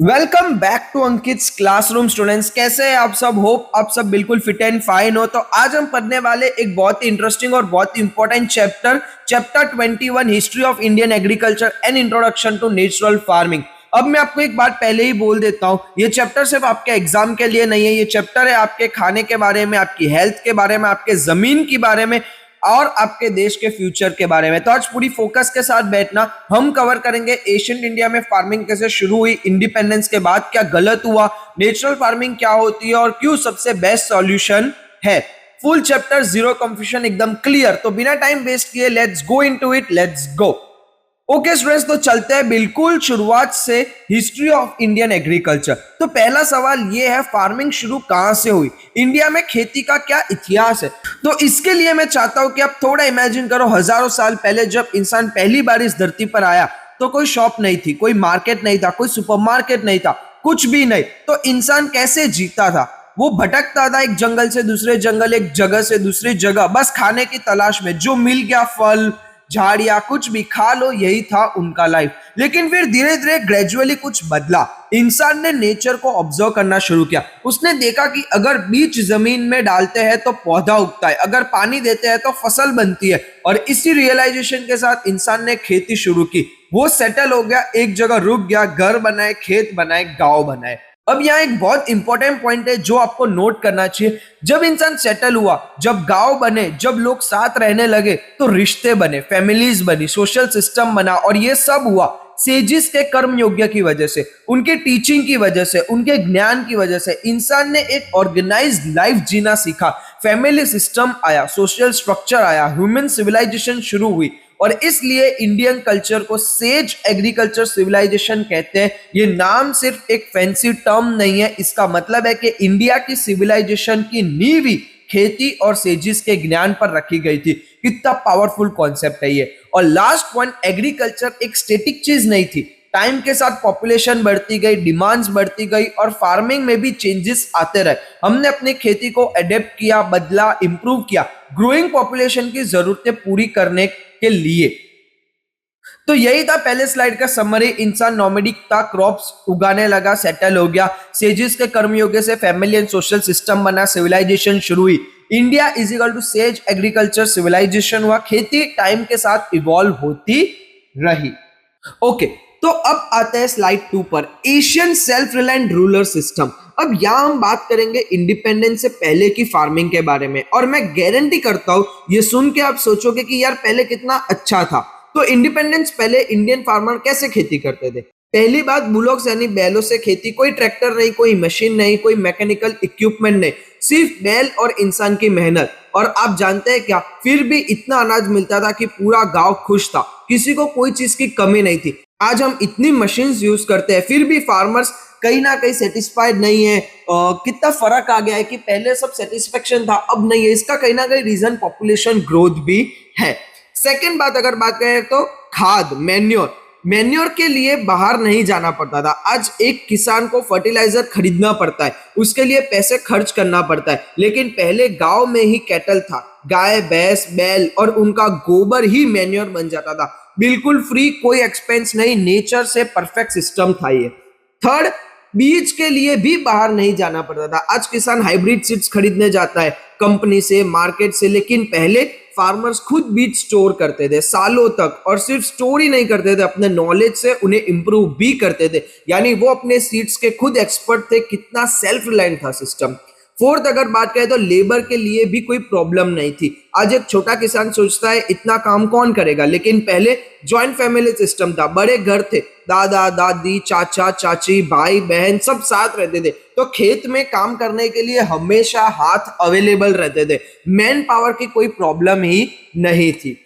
Welcome back to Ankit's classroom students. कैसे हैं आप सब? होप आप सब बिल्कुल फिट एंड फाइन हो। तो आज हम पढ़ने वाले एक बहुत ही इंटरेस्टिंग और बहुत ही important chapter 21 history of Indian agriculture and introduction to natural farming. अब मैं आपको एक बात पहले ही बोल देता हूं, ये चैप्टर सिर्फ आपके एग्जाम के लिए नहीं है। ये चैप्टर है आपके खाने के बारे में, आपकी हेल्थ के बारे में, आपके जमीन के बारे में और आपके देश के फ्यूचर के बारे में। तो आज पूरी फोकस के साथ बैठना। हम कवर करेंगे एशियंट इंडिया में फार्मिंग कैसे शुरू हुई, इंडिपेंडेंस के बाद क्या गलत हुआ, नेचुरल फार्मिंग क्या होती है और क्यों सबसे बेस्ट सॉल्यूशन है। फुल चैप्टर, जीरो कंफ्यूजन, एकदम क्लियर। तो बिना टाइम वेस्ट किए let's go into it, let's go. Okay students, तो चलते हैं बिल्कुल शुरुआत से। History of Indian agriculture. तो पहला सवाल ये है, फार्मिंग शुरू कहां से हुई, इंडिया में खेती का क्या इतिहास है। तो इसके लिए मैं चाहता हूं कि आप थोड़ा इमेजिन करो, हजारों साल पहले जब इंसान पहली बार इस धरती पर आया तो कोई शॉप नहीं थी, कोई मार्केट नहीं था, कोई सुपरमार्केट नहीं था, कुछ भी नहीं। तो इंसान कैसे जीता था? वो भटकता था एक जंगल से दूसरे जंगल, एक जगह से दूसरी जगह, बस खाने की तलाश में। जो मिल गया, फल झाड़ियां, कुछ भी खा लो, यही था उनका लाइफ। लेकिन फिर धीरे धीरे ग्रेजुअली कुछ बदला। इंसान ने नेचर को ऑब्जर्व करना शुरू किया। उसने देखा कि अगर बीज जमीन में डालते हैं तो पौधा उगता है, अगर पानी देते हैं तो फसल बनती है। और इसी रियलाइजेशन के साथ इंसान ने खेती शुरू की। वो सेटल हो गया, एक जगह रुक गया, घर बनाए, खेत बनाए, गांव बनाए। अब यहाँ एक बहुत इंपॉर्टेंट पॉइंट है जो आपको नोट करना चाहिए। जब इंसान सेटल हुआ, जब गांव बने, जब लोग साथ रहने लगे, तो रिश्ते बने, फैमिलीज बनी, सोशल सिस्टम बना। और ये सब हुआ सेजिस के कर्म योग्य की वजह से, उनके टीचिंग की वजह से, उनके ज्ञान की वजह से। इंसान ने एक ऑर्गेनाइज्ड लाइफ जीना सीखा, फैमिली सिस्टम आया, सोशल स्ट्रक्चर आया, ह्यूमन सिविलाइजेशन शुरू हुई। और इसलिए इंडियन कल्चर को सेज एग्रीकल्चर सिविलाइजेशन कहते हैं। ये नाम सिर्फ एक फैंसी टर्म नहीं है, इसका मतलब है कि इंडिया की सिविलाइजेशन की नींव ही खेती और सेजिस के ज्ञान पर रखी गई थी। कितना पावरफुल कॉन्सेप्ट है ये। और लास्ट पॉइंट, एग्रीकल्चर एक स्टेटिक चीज नहीं थी। टाइम के साथ पॉपुलेशन बढ़ती गई, डिमांड्स बढ़ती गई और फार्मिंग में भी चेंजेस आते रहे। हमने अपनी खेती को अडेप्ट किया, बदला, इंप्रूव किया, ग्रोइंग पॉपुलेशन की जरूरतें पूरी करने के लिए। तो यही था पहले स्लाइड का समरी। इंसान नॉमेडिक था, क्रॉप्स उगाने लगा, सेटल हो गया, सेजिस के कर्मयोग्य से फैमिली एंड सोशल सिस्टम बना, सिविलाइजेशन शुरू हुई। India is equal to sage agriculture civilisation हुआ। खेती टाइम के साथ इवॉल्व होती रही। ओके, तो अब आते हैं स्लाइड 2 पर, Asian self reliant rural system. अब यहां हम बात करेंगे इंडिपेंडेंस से पहले की फार्मिंग के बारे में। और मैं गारंटी करता हूं, ये सुन के आप सोचोगे कि यार पहले कितना अच्छा था। तो इंडिपेंडेंस पहले इंडियन फार्मर कैसे खेती करते थे? पहली बात, बुलॉक्स यानी बैलों से खेती। कोई ट्रैक्टर नहीं, कोई मशीन नहीं, कोई मैकेनिकल इक्विपमेंट नहीं, सिर्फ बैल और इंसान की मेहनत। और आप जानते हैं क्या, फिर भी इतना अनाज मिलता था कि पूरा गांव खुश था, किसी को कोई चीज की कमी नहीं थी। आज हम इतनी मशीन्स यूज करते हैं, फिर भी फार्मर्स कहीं ना कहीं सेटिस्फाइड नहीं है। कितना फर्क आ गया है कि पहले सब सेटिस्फेक्शन था, अब नहीं है। इसका कहीं ना कहीं रीजन पॉपुलेशन ग्रोथ भी है। सेकेंड बात, अगर बात करें तो खाद, मैन्योर के लिए बाहर नहीं जाना पड़ता था। आज एक किसान को फर्टिलाइजर खरीदना पड़ता है, उसके लिए पैसे खर्च करना पड़ता है। लेकिन पहले गांव में ही कैटल था, गाय, भैंस, बैल और उनका गोबर ही मैन्योर बन जाता था, बिल्कुल फ्री, कोई एक्सपेंस नहीं, नेचर से परफेक्ट सिस्टम था ये। थर्ड, बीज के लिए भी बाहर नहीं जाना पड़ता था। आज किसान हाइब्रिड सीड्स खरीदने जाता है कंपनी से, मार्केट से। लेकिन पहले फार्मर्स खुद बीज स्टोर करते थे सालों तक, और सिर्फ स्टोर ही नहीं करते थे, अपने नॉलेज से उन्हें इंप्रूव भी करते थे। यानी वो अपने सीड्स के खुद एक्सपर्ट थे। कितना सेल्फ रिलायंट था सिस्टम। फोर्थ, अगर बात करें तो लेबर के लिए भी कोई प्रॉब्लम नहीं थी। आज एक छोटा किसान सोचता है इतना काम कौन करेगा, लेकिन पहले जॉइंट फैमिली सिस्टम था, बड़े घर थे, दादा दादी, चाचा चाची, भाई बहन सब साथ रहते थे। तो खेत में काम करने के लिए हमेशा हाथ अवेलेबल रहते थे, मैन पावर की कोई प्रॉब्लम ही नहीं थी।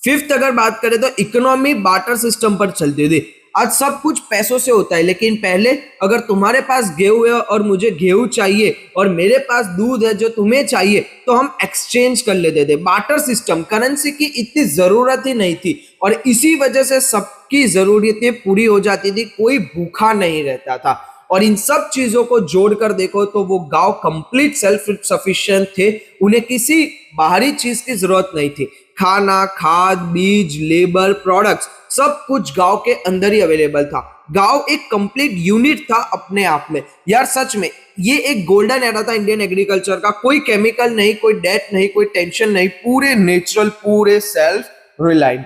फिफ्थ, अगर बात करें तो इकोनॉमी बार्टर सिस्टम पर चलती थी। आज सब कुछ पैसों से होता है, लेकिन पहले अगर तुम्हारे पास गेहूं है और मुझे गेहूं चाहिए और मेरे पास दूध है जो तुम्हें चाहिए, तो हम एक्सचेंज कर लेते थे। बार्टर सिस्टम, करेंसी की इतनी जरूरत ही नहीं थी और इसी वजह से सबकी जरूरतें पूरी हो जाती थी, कोई भूखा नहीं रहता था। और इन सब चीजों को जोड़कर देखो तो वो गांव कंप्लीट सेल्फ सफिशिएंट थे, उन्हें किसी बाहरी चीज की जरूरत नहीं थी। खाना, खाद, बीज, लेबर, प्रोडक्ट्स सब कुछ गांव के अंदर ही अवेलेबल था। गांव एक कंप्लीट यूनिट था अपने आप में। यार सच में ये एक गोल्डन एरा था इंडियन एग्रीकल्चर का। कोई केमिकल नहीं, कोई डेथ नहीं, कोई टेंशन नहीं, पूरे नेचुरल, पूरे सेल्फ रिलायंट।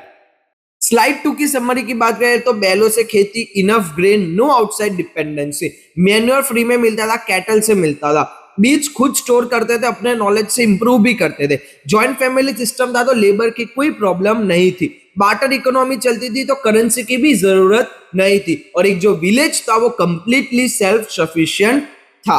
स्लाइड 2 की समरी की बात करें तो बैलों से खेती, enough grain, no outside dependency. Manure free में मिलता था, कैटल से मिलता था, बीज खुद स्टोर करते थे, अपने नॉलेज से इंप्रूव भी करते थे। जॉइंट फैमिली सिस्टम था तो लेबर की कोई प्रॉब्लम नहीं थी। बार्टर इकोनॉमी चलती थी तो करेंसी की भी जरूरत नहीं थी। और एक जो विलेज था वो कंप्लीटली सेल्फ सफिशिएंट था।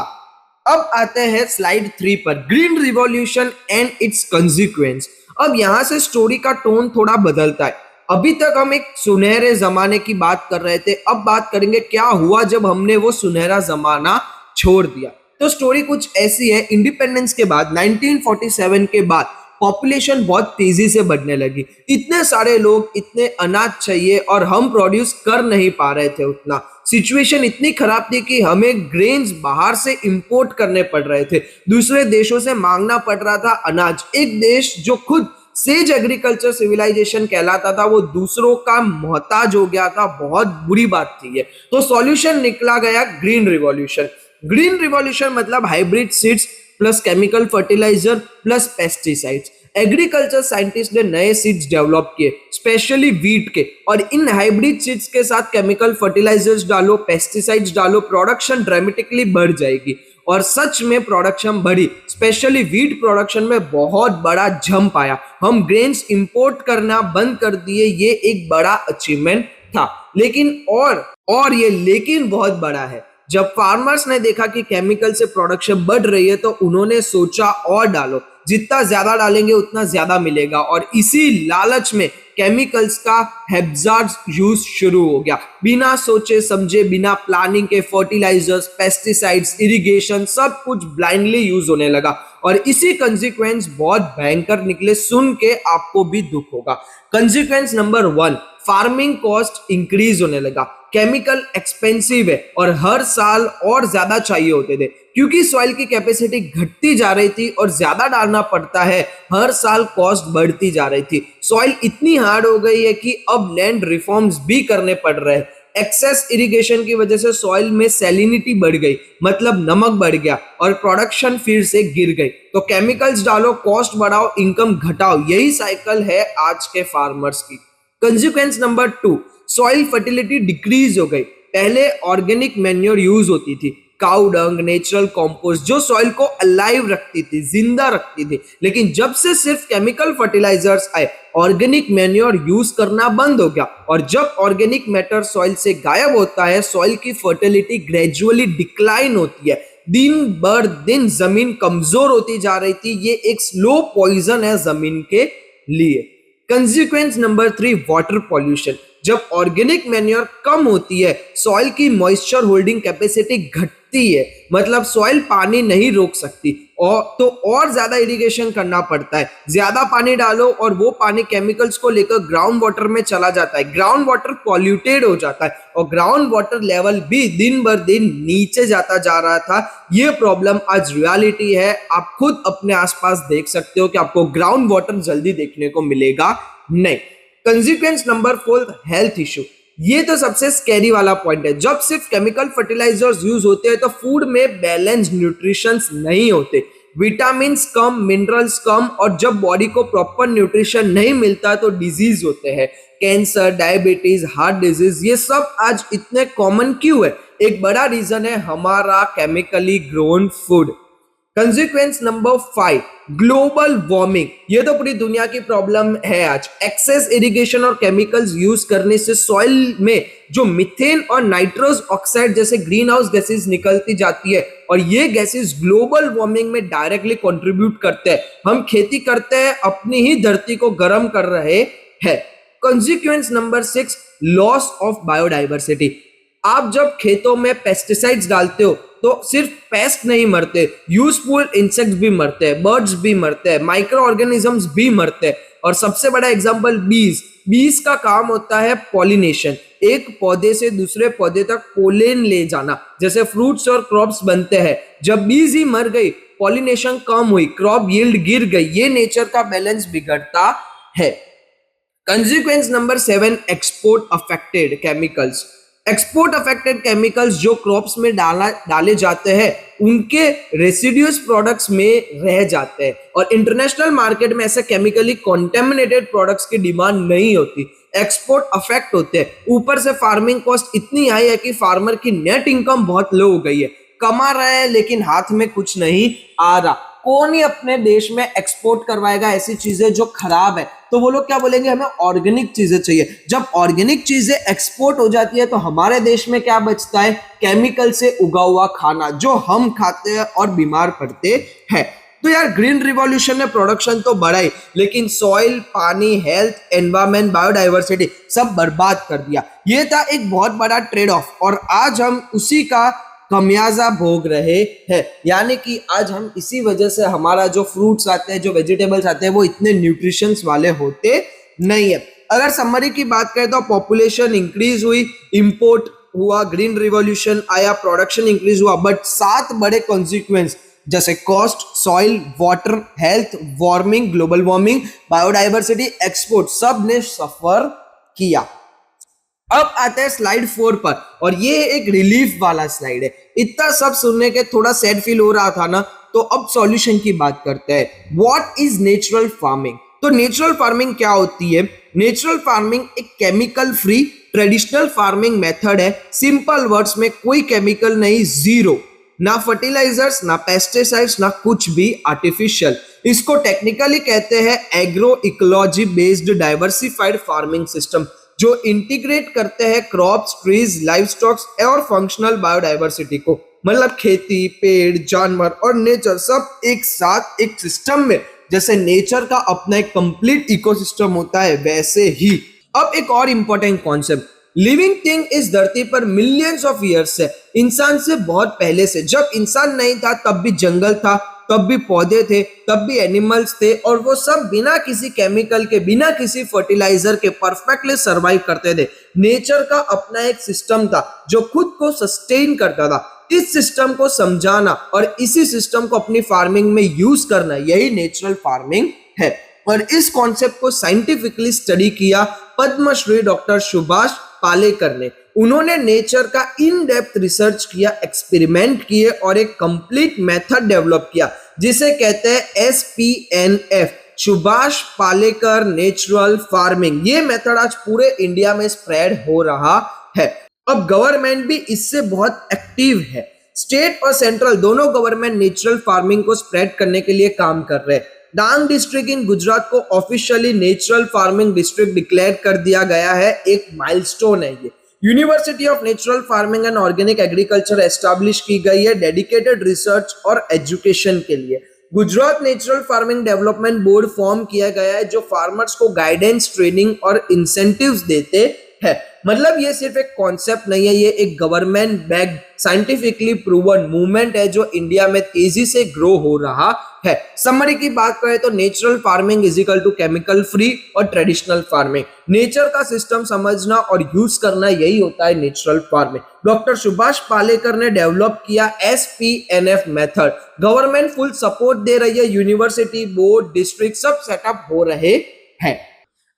अब आते हैं स्लाइड 3 पर, green revolution and it's consequence. अब यहां से स्टोरी का टोन थोड़ा बदलता है। अभी तक हम एक सुनहरे जमाने की बात कर रहे थे, अब बात करेंगे क्या हुआ जब हमने वो सुनहरा जमाना छोड़ दिया। तो स्टोरी कुछ ऐसी है, इंडिपेंडेंस के बाद 1947 के बाद पॉपुलेशन बहुत तेजी से बढ़ने लगी। इतने सारे लोग, इतने अनाज चाहिए और हम प्रोड्यूस कर नहीं पा रहे थे उतना। सिचुएशन इतनी खराब थी कि हमें ग्रेन्स बाहर से इंपोर्ट करने पड़ रहे थे, दूसरे देशों से मांगना पड़ रहा था अनाज। एक देश जो खुद सेज एग्रीकल्चर सिविलाइजेशन कहलाता था वो दूसरों का मोहताज हो गया था। बहुत बुरी बात थी ये। तो सॉल्यूशन निकला गया ग्रीन रिवॉल्यूशन। ग्रीन रिवॉल्यूशन मतलब hybrid seeds plus chemical fertiliser plus pesticides. Agriculture scientist ने नए सीड्स डेवलप किए, स्पेशली वीट के, और इन हाइब्रिड सीड्स के साथ केमिकल फर्टिलाइजर्स डालो, पेस्टिसाइड्स डालो, प्रोडक्शन ड्रामेटिकली बढ़ जाएगी। और सच में प्रोडक्शन बढ़ी, स्पेशली वीट प्रोडक्शन में बहुत बड़ा जंप आया। हम ग्रेन्स इंपोर्ट करना बंद कर दिए, ये एक बड़ा अचीवमेंट था। लेकिन और ये लेकिन बहुत बड़ा है। जब फार्मर्स ने देखा कि केमिकल से प्रोडक्शन बढ़ रही है तो उन्होंने सोचा और डालो, जितना ज्यादा डालेंगे उतना ज्यादा मिलेगा। और इसी लालच में केमिकल्स का हैजार्ड यूज शुरू हो गया। बिना सोचे समझे, बिना प्लानिंग के फर्टिलाइजर्स, पेस्टिसाइड्स, इरिगेशन सब कुछ ब्लाइंडली यूज होने लगा। और इसी कंसिक्वेंस बहुत भयंकर निकले, सुन के आपको भी दुख होगा। Consequence number 1, farming cost increase होने लगा। केमिकल एक्सपेंसिव है और हर साल और ज्यादा चाहिए होते थे, क्योंकि सॉइल की कैपेसिटी घटती जा रही थी और ज्यादा डालना पड़ता है, हर साल कॉस्ट बढ़ती जा रही थी। सॉइल इतनी हार्ड हो गई है कि अब लैंड रिफॉर्म्स भी करने पड़ रहे हैं। एक्सेस इरिगेशन की वजह से सॉइल में सैलिनिटी बढ़ गई, मतलब नमक बढ़ गया और प्रोडक्शन फिर से गिर गई। तो केमिकल्स डालो, कॉस्ट बढ़ाओ, इनकम घटाओ, यही साइकिल है आज के फार्मर्स की। Consequence number 2, soil fertility decrease हो गई। पहले ऑर्गेनिक मैन्योर यूज होती थी, काउ डंग, नेचुरल कंपोस्ट, जो सॉइल को अलाइव रखती थी, जिंदा रखती थी। लेकिन जब से सिर्फ केमिकल फर्टिलाइजर्स आए, ऑर्गेनिक मैन्योर यूज करना बंद हो गया। और जब ऑर्गेनिक मैटर सॉइल से गायब होता है, सॉइल की फर्टिलिटी ग्रेजुअली डिक्लाइन होती है। दिन बर दिन जमीन कमजोर होती जा रही थी। ये एक स्लो पॉइजन है जमीन के लिए। Consequence number 3, water pollution. जब ऑर्गेनिक मैन्योर कम होती है, सॉइल की मॉइस्चर होल्डिंग कैपेसिटी घटती है, मतलब सॉइल पानी नहीं रोक सकती, और ज्यादा इरिगेशन करना पड़ता है। ज्यादा पानी डालो और वो पानी केमिकल्स को लेकर ग्राउंड वाटर में चला जाता है। ग्राउंड वाटर पॉल्यूटेड हो जाता है और ग्राउंड वाटर लेवल भी दिन बर दिन नीचे जाता जा रहा था। ये प्रॉब्लम आज रियलिटी है। आप खुद अपने आसपास देख सकते हो कि आपको ग्राउंड वाटर जल्दी देखने को मिलेगा नहीं। Consequence number 4, health issue. ये तो सबसे स्कैरी वाला पॉइंट है। जब सिर्फ केमिकल फर्टिलाइजर्स यूज होते हैं तो फूड में बैलेंस न्यूट्रिशंस नहीं होते, विटामिन कम, मिनरल्स कम, और जब बॉडी को प्रॉपर न्यूट्रिशन नहीं मिलता तो डिजीज होते हैं। कैंसर, डायबिटीज, हार्ट डिजीज, ये सब आज इतने कॉमन क्यों है? एक बड़ा रीजन है हमारा chemically grown food. Consequence number 5, global warming. ये तो पूरी दुनिया की प्रॉब्लम है आज। एक्सेस इरिगेशन और केमिकल्स यूज करने से सॉइल में जो मीथेन और नाइट्रस ऑक्साइड जैसे ग्रीन हाउस गैसेज निकलती जाती है, और ये गैसेज ग्लोबल वार्मिंग में डायरेक्टली कंट्रीब्यूट करते हैं। हम खेती करते हैं, अपनी ही धरती को गर्म कर रहे हैं। Consequence number 6, loss of biodiversity. आप जब खेतों में पेस्टिसाइड्स डालते हो तो सिर्फ पेस्ट नहीं मरते, यूजफुल इंसेक्ट्स भी मरते हैं, बर्ड्स भी मरते हैं, माइक्रो ऑर्गेनिजम्स भी मरते हैं। और सबसे बड़ा एग्जांपल बीज का काम होता है पॉलिनेशन, एक पौधे से दूसरे पौधे तक पोलेन ले जाना, जैसे फ्रूट्स और क्रॉप्स बनते हैं। जब बीज ही मर गई, पॉलिनेशन कम हुई, क्रॉप यील्ड गिर गई, ये नेचर का बैलेंस बिगड़ता है। Consequence number 7, export affected, chemicals. Export affected chemicals जो क्रॉप्स में डाले जाते हैं उनके रेसिड्यूज प्रोडक्ट्स में रह जाते हैं और इंटरनेशनल मार्केट में ऐसे केमिकली कॉन्टेमिनेटेड प्रोडक्ट्स की डिमांड नहीं होती, एक्सपोर्ट अफेक्ट होते हैं। ऊपर से फार्मिंग कॉस्ट इतनी हाई है कि फार्मर की नेट इनकम बहुत लो हो गई है, कमा रहे हैं लेकिन हाथ में कुछ नहीं आ रहा। कौन ही अपने देश में एक्सपोर्ट करवाएगा ऐसी चीजें जो खराब है? तो वो लोग क्या बोलेंगे, हमें ऑर्गेनिक चीजें चाहिए। जब ऑर्गेनिक चीजें एक्सपोर्ट हो जाती है तो हमारे देश में क्या बचता है? केमिकल से उगा हुआ खाना जो हम खाते हैं और बीमार पड़ते हैं। तो यार ग्रीन रिवॉल्यूशन ने प्रोडक्शन तो बढ़ाई लेकिन सॉइल, पानी, हेल्थ, एनवायरमेंट, बायोडाइवर्सिटी सब बर्बाद कर दिया। ये था एक बहुत बड़ा ट्रेड ऑफ और आज हम उसी का खमियाजा भोग रहे हैं। यानी कि आज हम इसी वजह से हमारा जो फ्रूट्स आते हैं, जो वेजिटेबल्स आते हैं वो इतने न्यूट्रिशंस वाले होते नहीं है। अगर समरी की बात करें तो पॉपुलेशन इंक्रीज हुई, इंपोर्ट हुआ, ग्रीन रिवॉल्यूशन आया, प्रोडक्शन इंक्रीज हुआ, बट 7 बड़े कॉन्सिक्वेंस जैसे cost, soil, water, health, warming, global warming, biodiversity, export सब ने सफर किया। अब आते हैं स्लाइड 4 पर और ये एक रिलीफ वाला स्लाइड है। इतना सब सुनने के थोड़ा सैड फील हो रहा था ना, तो अब सॉल्यूशन की बात करते हैं। What is natural farming? तो नेचुरल फार्मिंग क्या होती है? नेचुरल फार्मिंग एक chemical free traditional farming method है। सिंपल वर्ड्स में कोई केमिकल नहीं, जीरो, ना फर्टिलाइजर्स, ना पेस्टिसाइड्स, ना कुछ भी आर्टिफिशियल। इसको टेक्निकली कहते हैं agro ecology based diversified farming system, जो इंटीग्रेट करते हैं क्रॉप्स, ट्रीज, लाइवस्टॉक्स और फंक्शनल बायोडाइवर्सिटी को। मतलब खेती, पेड़, जानवर और नेचर सब एक साथ एक सिस्टम में, जैसे नेचर का अपना एक कंप्लीट इकोसिस्टम होता है वैसे ही। अब एक और इंपॉर्टेंट कॉन्सेप्ट, लिविंग थिंग इस धरती पर मिलियंस ऑफ ईयर्स से, इंसान से बहुत पहले से। जब इंसान नहीं था तब भी जंगल था, तब भी पौधे थे, तब भी एनिमल्स थे और वो सब बिना किसी केमिकल के, बिना किसी फर्टिलाइजर के परफेक्टली सरवाइव करते थे। नेचर का अपना एक सिस्टम था जो खुद को सस्टेन करता था। इस सिस्टम को समझाना और इसी सिस्टम को अपनी फार्मिंग में यूज करना, यही नेचुरल फार्मिंग है। और इस कॉन्सेप्ट को साइंटिफिकली स्टडी किया पद्मश्री डॉक्टर सुभाष पालेकर ने। उन्होंने नेचर का इन डेप्थ रिसर्च किया, एक्सपेरिमेंट किए और एक कंप्लीट मेथड डेवलप किया जिसे कहते हैं SPNF, Subhash Palekar natural farming. ये मेथड आज पूरे इंडिया में स्प्रेड हो रहा है। अब गवर्नमेंट भी इससे बहुत एक्टिव है। स्टेट और सेंट्रल दोनों गवर्नमेंट नेचुरल फार्मिंग को स्प्रेड करने के लिए काम कर रहे हैं। डांग डिस्ट्रिक्ट इन गुजरात को officially natural farming district declare कर दिया गया है। एक माइलस्टोन है ये। University of natural farming and organic agriculture establish की गई है डेडिकेटेड रिसर्च और एजुकेशन के लिए। Gujarat natural farming development board form किया गया है जो फार्मर्स को गाइडेंस, ट्रेनिंग और इंसेंटिव्स देते हैं। मतलब ये सिर्फ एक कॉन्सेप्ट नहीं है, ये एक government backed scientifically proven movement है जो इंडिया में तेजी से ग्रो हो रहा है। समरी की बात करें तो natural farming is equal to chemical free और ट्रेडिशनल फार्मिंग। नेचर का सिस्टम समझना और यूज करना, यही होता है natural farming. Doctor Subhash Palekar ने डेवलप किया SPNF method. Government full support दे रही है, यूनिवर्सिटी, बोर्ड, डिस्ट्रिक्ट सब सेटअप हो रहे हैं।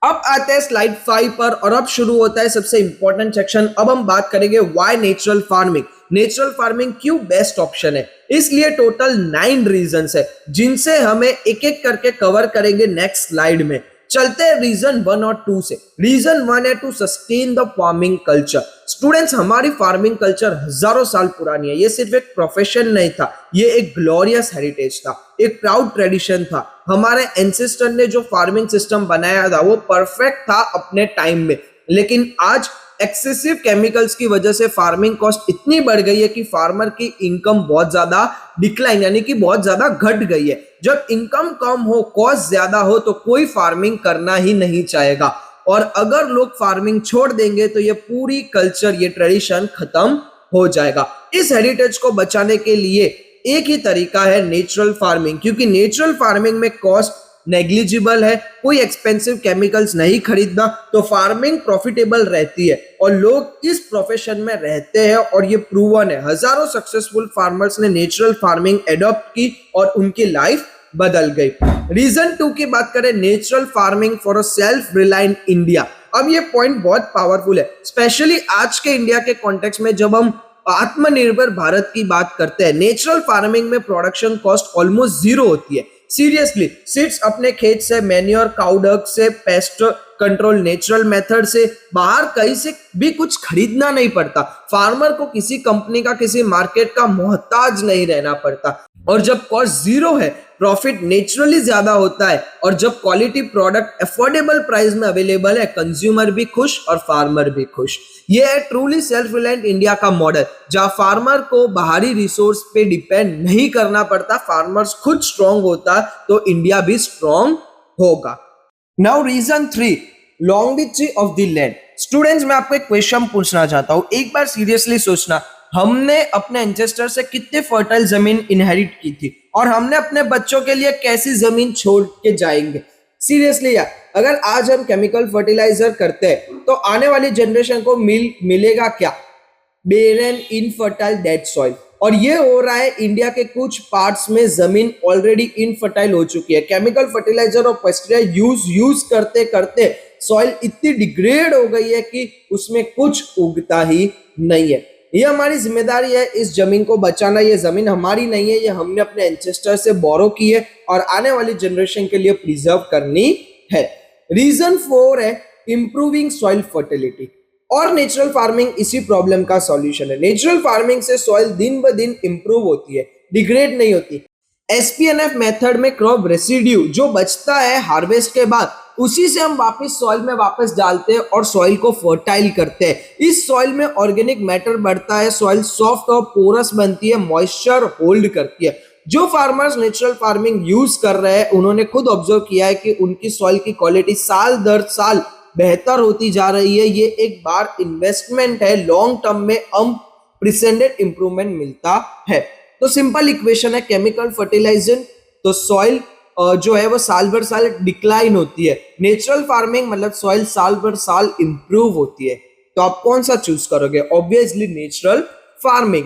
अब आते हैं स्लाइड 5 पर और अब शुरू होता है सबसे इंपॉर्टेंट सेक्शन। अब हम बात करेंगे why natural farming. Natural farming क्यों बेस्ट ऑप्शन है? इसलिए टोटल 9 रीजंस है जिनसे हमें एक एक करके कवर करेंगे नेक्स्ट स्लाइड में। चलते हैं रीजन 1 और 2 से। रीजन 1 है to sustain the farming culture. Students, हमारी फार्मिंग कल्चर हजारों साल पुरानी है। ये सिर्फ एक प्रोफेशन नहीं था, ये एक ग्लोरियस हेरिटेज था, एक प्राउड ट्रेडिशन था। हमारे एंसेस्टर ने जो फार्मिंग सिस्टम बनाया था वो परफेक्ट था अपने टाइम में, लेकिन आज एक्सेसिव केमिकल्स की वजह से फार्मिंग कॉस्ट इतनी बढ़ गई है कि फार्मर की इनकम बहुत ज्यादा डिक्लाइन यानी कि बहुत ज्यादा घट गई है। जब इनकम कम हो, कॉस्ट ज्यादा हो तो कोई फार्मिंग करना ही नहीं चाहेगा और अगर लोग फार्मिंग छोड़ देंगे तो ये पूरी कल्चर, ये ट्रेडिशन खत्म हो जाएगा। इस हेरिटेज को बचाने के लिए एक ही तरीका है नेचुरल फार्मिंग, क्योंकि नेचुरल फार्मिंग में कॉस्ट नेग्लिजिबल है, कोई एक्सपेंसिव केमिकल्स नहीं खरीदना, तो फार्मिंग प्रॉफिटेबल रहती है और लोग इस प्रोफेशन में रहते हैं और ये प्रूवन है। हजारों सक्सेसफुल फार्मर्स ने नेचुरल फार्मिंग एडॉप्ट की और उनकी लाइफ बदल गई। रीजन 2 की बात करें, natural farming for a self reliant India. अब ये पॉइंट बहुत पावरफुल है, स्पेशली आज के इंडिया के कॉन्टेक्स्ट में जब हम आत्मनिर्भर भारत की बात करते हैं। नेचुरल फार्मिंग में प्रोडक्शन कॉस्ट ऑलमोस्ट जीरो होती है। सीरियसली, सीड्स अपने खेत से, मैन्योर, काउ डंग से, पेस्ट कंट्रोल नेचुरल मेथड से, बाहर कहीं से भी कुछ खरीदना नहीं पड़ता। फार्मर को किसी कंपनी का, किसी मार्केट का मोहताज नहीं रहना पड़ता। और जब कॉस्ट जीरो है, प्रॉफिट नेचुरली ज्यादा होता है। और जब क्वालिटी प्रोडक्ट अफोर्डेबल प्राइस में अवेलेबल है, कंज्यूमर भी खुश और फार्मर भी खुश। ये है ट्रूली सेल्फ रिलायंट इंडिया का मॉडल, जहां फार्मर को बाहरी रिसोर्स पे डिपेंड नहीं करना पड़ता। फार्मर्स खुद स्ट्रांग होता तो इंडिया भी स्ट्रांग होगा। Now reason 3, longevity of the land. Students, मैं आपको एक क्वेश्चन पूछना चाहता हूं, एक बार सीरियसली सोचना, हमने अपने एंसेस्टर से कितने फर्टाइल जमीन इनहेरिट की थी और हमने अपने बच्चों के लिए कैसी जमीन छोड़ के जाएंगे? सीरियसली यार, अगर आज हम केमिकल फर्टिलाइजर करते हैं तो आने वाली जनरेशन को मिलेगा क्या? बेरन, इनफर्टाइल, डेड सॉइल। और ये हो रहा है इंडिया के कुछ पार्ट्स में, जमीन ऑलरेडी इनफर्टाइल हो चुकी है। केमिकल फर्टिलाइजर और पेस्टिसाइड यूज करते करते सॉइल इतनी डिग्रेड हो गई है कि उसमें कुछ उगता ही नहीं है। ये हमारी जिम्मेदारी है इस जमीन को बचाना। ये जमीन हमारी नहीं है, ये हमने अपने एंसेस्टर से बोरो की है और आने वाली जनरेशन के लिए प्रिजर्व करनी है। रीजन 4 है इंप्रूविंग सॉइल फर्टिलिटी। और नेचुरल फार्मिंग इसी प्रॉब्लम का सॉल्यूशन है। नेचुरल फार्मिंग से सॉइल दिन ब दिन इंप्रूव होती है, डिग्रेड नहीं होती। एसपीएनएफ मेथड में क्रॉप रेसिड्यू जो बचता है हार्वेस्ट के बाद, उसी से हम वापस सॉइल में वापस डालते हैं और सॉइल को फर्टाइल करते हैं। इस सॉइल में ऑर्गेनिक मैटर बढ़ता है, सॉइल सॉफ्ट और पोरस बनती है, मॉइस्चर होल्ड करती है। जो फार्मर्स नेचुरल फार्मिंग यूज कर रहे हैं, उन्होंने खुद ऑब्जर्व किया है कि उनकी सॉइल की क्वालिटी साल दर साल बेहतर होती जा रही है। ये एक बार इन्वेस्टमेंट है, लॉन्ग टर्म में अनप्रेसिडेंटेड इंप्रूवमेंट मिलता है। तो सिंपल इक्वेशन है, केमिकल फर्टिलाइजर तो सॉइल जो है वो साल भर साल डिक्लाइन होती है। नेचुरल फार्मिंग मतलब सॉइल साल भर साल इंप्रूव होती है। तो आप कौन सा चूज करोगे? Obviously natural farming.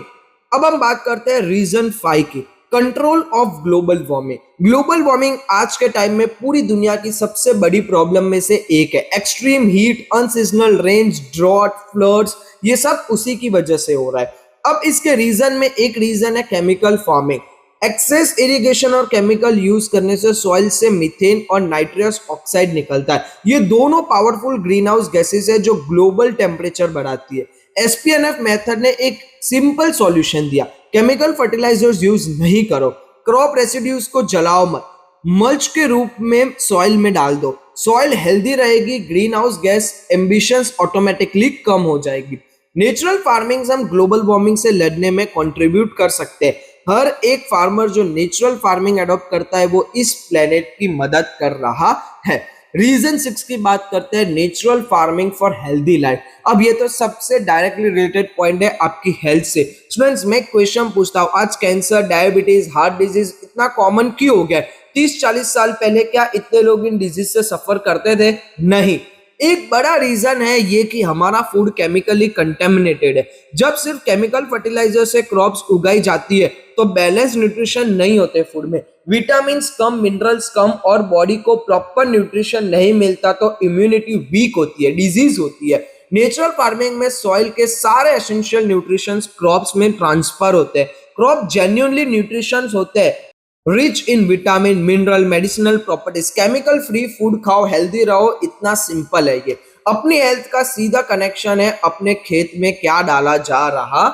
अब हम बात करते हैं रीजन 5 की, control of global warming. Global warming आज के टाइम में पूरी दुनिया की सबसे बड़ी प्रॉब्लम में से एक है। Extreme heat, unseasonal rains, drought, floods, ये सब उसी की वजह से हो रहा है। अब इसके रीजन में एक रीजन है केमिकल फार्मिंग। एक्सेस इरिगेशन और केमिकल यूज करने से सॉइल से मीथेन और नाइट्रस ऑक्साइड निकलता है। ये दोनों पावरफुल ग्रीन हाउस गैसेस है जो ग्लोबल टेम्परेचर बढ़ाती है। एसपीएनएफ मेथड ने एक सिंपल सॉल्यूशन दिया, केमिकल फर्टिलाइजर्स यूज नहीं करो, क्रॉप रेसिड्यूज को जलाओ मत, मल्च के रूप में सॉइल में डाल दो, सॉइल हेल्दी रहेगी, green house gas emissions automatically कम हो जाएगी। नेचुरल फार्मिंग से हम ग्लोबल वार्मिंग से लड़ने में कंट्रीब्यूट कर सकते हैं। हर एक फार्मर जो नेचुरल फार्मिंग अडॉप्ट करता है वो इस प्लेनेट की मदद कर रहा है। रीजन 6 की बात करते हैं, natural farming for healthy life. अब ये तो सबसे डायरेक्टली रिलेटेड पॉइंट है आपकी हेल्थ से। स्टूडेंट्स, मैं क्वेश्चन पूछता हूँ, आज कैंसर, डायबिटीज, हार्ट डिजीज इतना कॉमन क्यों हो गया? 30-40 साल पहले क्या इतने लोग इन डिजीज से सफर करते थे? नहीं। एक बड़ा रीजन है ये कि हमारा फूड केमिकली कंटेमिनेटेड है। जब सिर्फ केमिकल फर्टिलाइजर से क्रॉप्स उगाई जाती है तो बैलेंस न्यूट्रिशन नहीं होते फूड में, विटामिन कम, मिनरल्स कम और बॉडी को प्रॉपर न्यूट्रिशन नहीं मिलता तो इम्यूनिटी वीक होती है, डिजीज होती है। नेचुरल फार्मिंग में सॉइल के सारे एसेंशियल न्यूट्रिशंस क्रॉप्स में ट्रांसफर होते हैं। क्रॉप जेन्युइनली न्यूट्रिशंस होते हैं, rich in vitamin, mineral, medicinal properties. Chemical free food खाओ, हेल्दी रहो, इतना सिंपल है ये। अपनी हेल्थ का सीधा कनेक्शन है अपने खेत में क्या डाला जा रहा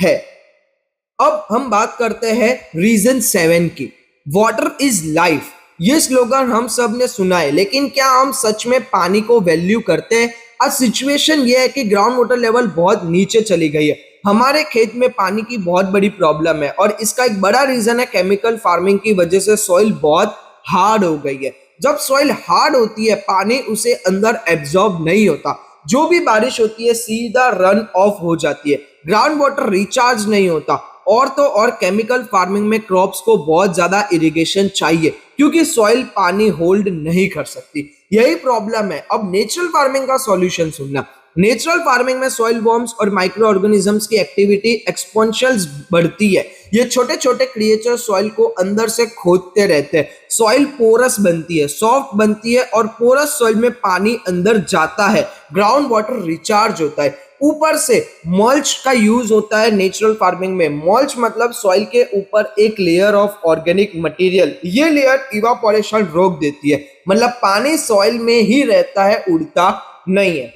है। अब हम बात करते हैं रीजन 7 की, वाटर इज लाइफ। ये स्लोगन हम सब ने सुना है, लेकिन क्या हम सच में पानी को वैल्यू करते हैं? आज सिचुएशन ये है कि ग्राउंड वाटर लेवल बहुत नीचे चली गई है। हमारे खेत में पानी की बहुत बड़ी प्रॉब्लम है और इसका एक बड़ा रीजन है केमिकल फार्मिंग की वजह से सॉइल बहुत हार्ड हो गई है। जब सॉइल हार्ड होती है, पानी उसे अंदर एब्जॉर्ब नहीं होता, जो भी बारिश होती है सीधा रन ऑफ हो जाती है, ग्राउंड वाटर रिचार्ज नहीं होता। और तो और केमिकल फार्मिंग में क्रॉप्स को बहुत ज्यादा इरिगेशन चाहिए क्योंकि सॉइल पानी होल्ड नहीं कर सकती। यही प्रॉब्लम है। अब नेचुरल फार्मिंग का सॉल्यूशन सुनना, नेचुरल फार्मिंग में सॉइल वॉर्म्स और माइक्रो ऑर्गेनिजम्स की एक्टिविटी एक्सपोनेंशियल बढ़ती है। ये छोटे छोटे क्रिएचर सॉइल को अंदर से खोदते रहते हैं। सॉइल पोरस बनती है, सॉफ्ट बनती है और पोरस सॉइल में पानी अंदर जाता है, ग्राउंड वाटर रिचार्ज होता है। ऊपर से मल्च का यूज होता है नेचुरल फार्मिंग में। मल्च मतलब सॉइल के ऊपर एक लेयर ऑफ ऑर्गेनिक मटेरियल। ये लेयर इवापोरेशन रोक देती है, मतलब पानी सॉइल में ही रहता है, उड़ता नहीं है।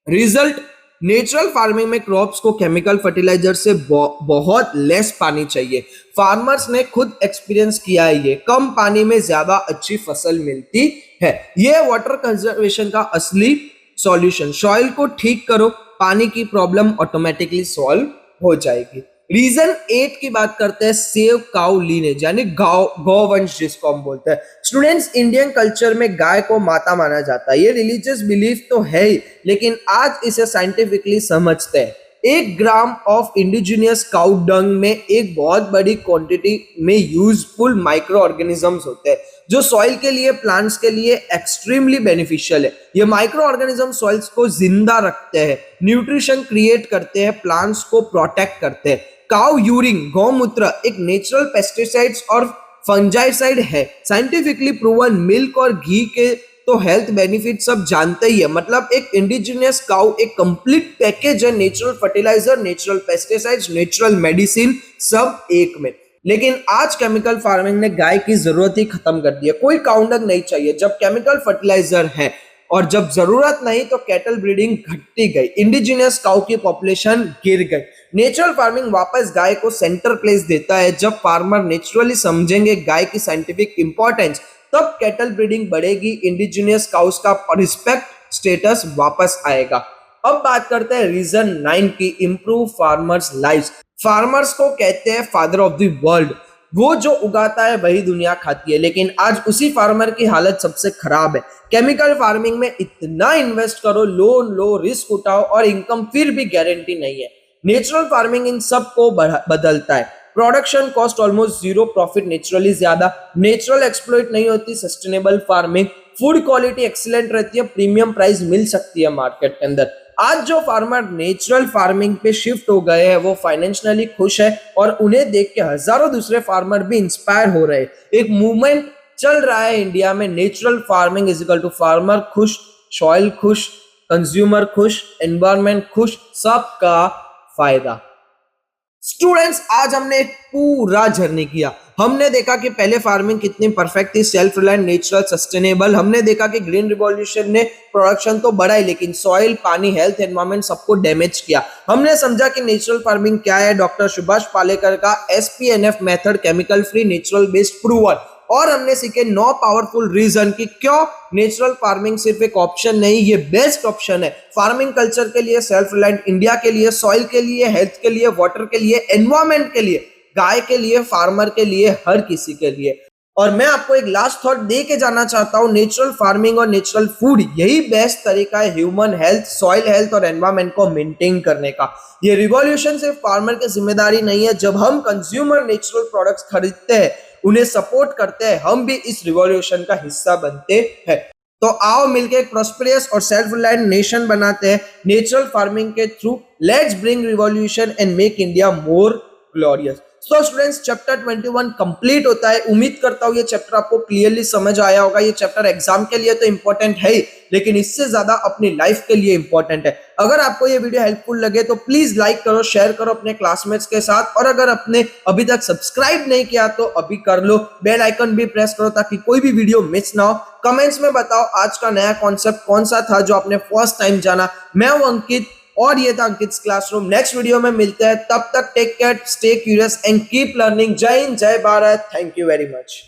रिजल्ट, नेचुरल फार्मिंग में क्रॉप्स को केमिकल फर्टिलाइजर से बहुत लेस पानी चाहिए। फार्मर्स ने खुद एक्सपीरियंस किया है, ये कम पानी में ज्यादा अच्छी फसल मिलती है। ये वाटर कंजर्वेशन का असली सॉल्यूशन। सॉइल को ठीक करो, पानी की प्रॉब्लम ऑटोमेटिकली सॉल्व हो जाएगी। रीजन 8 की बात करते हैं, सेव काउ लीनेज, यानी गौवंश जिसको हम बोलते हैं। स्टूडेंट्स, इंडियन कल्चर में गाय को माता माना जाता है। ये रिलीजियस बिलीफ तो है ही, लेकिन आज इसे साइंटिफिकली समझते हैं। 1 gram of indigenous cow dung में एक बहुत बड़ी क्वांटिटी में यूजफुल माइक्रो ऑर्गेनिजम्स होते हैं, जो सॉइल के लिए, प्लांट्स के लिए एक्सट्रीमली बेनिफिशियल है। ये माइक्रो ऑर्गेनिज्म सॉइल्स को जिंदा रखते हैं, न्यूट्रिशन क्रिएट करते हैं, प्लांट्स को प्रोटेक्ट करते हैं। काउ यूरिन, गौमूत्र, एक नेचुरल पेस्टिसाइड्स और फंजाइसाइड है, साइंटिफिकली प्रूवन। मिल्क और घी के तो हेल्थ बेनिफिट सब जानते ही है। मतलब एक इंडिजिनियस काउ एक कंप्लीट पैकेज है, natural fertiliser, natural pesticides, natural medicine, सब एक में। लेकिन आज केमिकल फार्मिंग ने गाय की जरूरत ही खत्म कर दी है। कोई काउ डंग नहीं चाहिए जब केमिकल फर्टिलाइजर है, और जब जरूरत नहीं तो कैटल ब्रीडिंग घटती गई, इंडिजिनियस काउ की पॉपुलेशन गिर गई। नेचुरल फार्मिंग वापस गाय को सेंटर प्लेस देता है। जब फार्मर नेचुरली समझेंगे गाय की साइंटिफिक इंपॉर्टेंस, तब कैटल ब्रीडिंग बढ़ेगी, इंडिजिनियस काउस का रिस्पेक्ट स्टेटस वापस आएगा। अब बात करते हैं रीजन 9 की, इंप्रूव फार्मर्स लाइव्स। फार्मर्स को कहते हैं फादर ऑफ द वर्ल्ड। वो जो उगाता है वही दुनिया खाती है, लेकिन आज उसी फार्मर की हालत सबसे खराब है। केमिकल फार्मिंग में इतना इन्वेस्ट करो, लोन लो, रिस्क उठाओ और इनकम फिर भी गारंटी नहीं है। नेचुरल फार्मिंग इन सब को बदलता है। Production cost almost zero, profit naturally ज्यादा, नेचुरल एक्सप्लॉइट नहीं होती, sustainable farming, food quality excellent रहती है, प्रीमियम प्राइस मिल सकती है मार्केट के अंदर। आज जो फार्मर नेचुरल फार्मिंग पे शिफ्ट हो गए हैं वो फाइनेंशियली खुश है, और उन्हें देख के हजारों दूसरे फार्मर भी इंस्पायर हो रहे हैं। एक मूवमेंट चल रहा है इंडिया में, natural farming is equal to farmer खुश, सॉइल खुश, कंज्यूमर खुश, एनवायरनमेंट खुश, सबका फायदा। स्टूडेंट्स, आज हमने एक पूरा जर्नी किया। हमने देखा कि पहले फार्मिंग कितनी परफेक्ट थी, सेल्फ रिलायंट, नेचुरल, सस्टेनेबल। हमने देखा कि ग्रीन रिवॉल्यूशन ने प्रोडक्शन तो बढ़ाई, लेकिन सॉइल, पानी, हेल्थ, एनवायरनमेंट सबको डैमेज किया। हमने समझा कि नेचुरल फार्मिंग क्या है, डॉक्टर सुभाष पालेकर का SPNF method, chemical free, natural based, proven. और हमने सीखे 9 पावरफुल रीजन कि क्यों नेचुरल फार्मिंग सिर्फ एक ऑप्शन नहीं, ये बेस्ट ऑप्शन है फार्मिंग कल्चर के लिए, सेल्फ रिलायंट इंडिया के लिए, सॉइल के लिए, हेल्थ के लिए, वाटर के लिए, एनवायरनमेंट के लिए, गाय के लिए, फार्मर के लिए, हर किसी के लिए। और मैं आपको एक लास्ट थॉट दे के जाना चाहता हूं, नेचुरल फार्मिंग और नेचुरल फूड यही बेस्ट तरीका है ह्यूमन हेल्थ, सॉइल हेल्थ और एनवायरनमेंट को मेंटेन करने का। ये रिवॉल्यूशन सिर्फ फार्मर की जिम्मेदारी नहीं है। जब हम कंज्यूमर नेचुरल प्रोडक्ट्स खरीदते हैं, उन्हें सपोर्ट करते हैं, हम भी इस रिवॉल्यूशन का हिस्सा बनते हैं। तो आओ मिलकर एक प्रॉस्पेरियस और सेल्फ रिलायंट नेशन बनाते हैं नेचुरल फार्मिंग के through. Let's bring revolution and make India more glorious. So students, chapter 21 complete होता है। उम्मीद करता हूँ ये चैप्टर आपको क्लियरली समझ आया होगा। ये चैप्टर एग्जाम के लिए तो इंपॉर्टेंट है ही, लेकिन इससे ज्यादा अपनी लाइफ के लिए इंपॉर्टेंट है। अगर आपको ये वीडियो हेल्पफुल लगे तो प्लीज लाइक करो, शेयर करो अपने क्लासमेट्स के साथ, और अगर आपने अभी तक सब्सक्राइब नहीं किया तो अभी कर लो, बेल आइकन भी प्रेस करो ताकि कोई भी वीडियो मिस ना हो। कमेंट्स में बताओ आज का नया कॉन्सेप्ट कौन सा था जो आपने फर्स्ट टाइम जाना। मैं हूं अंकित और ये था अंकित्स क्लासरूम। नेक्स्ट वीडियो में मिलते हैं, तब तक take care, stay curious and keep learning. जय हिंद, जय Bharat, thank you very much.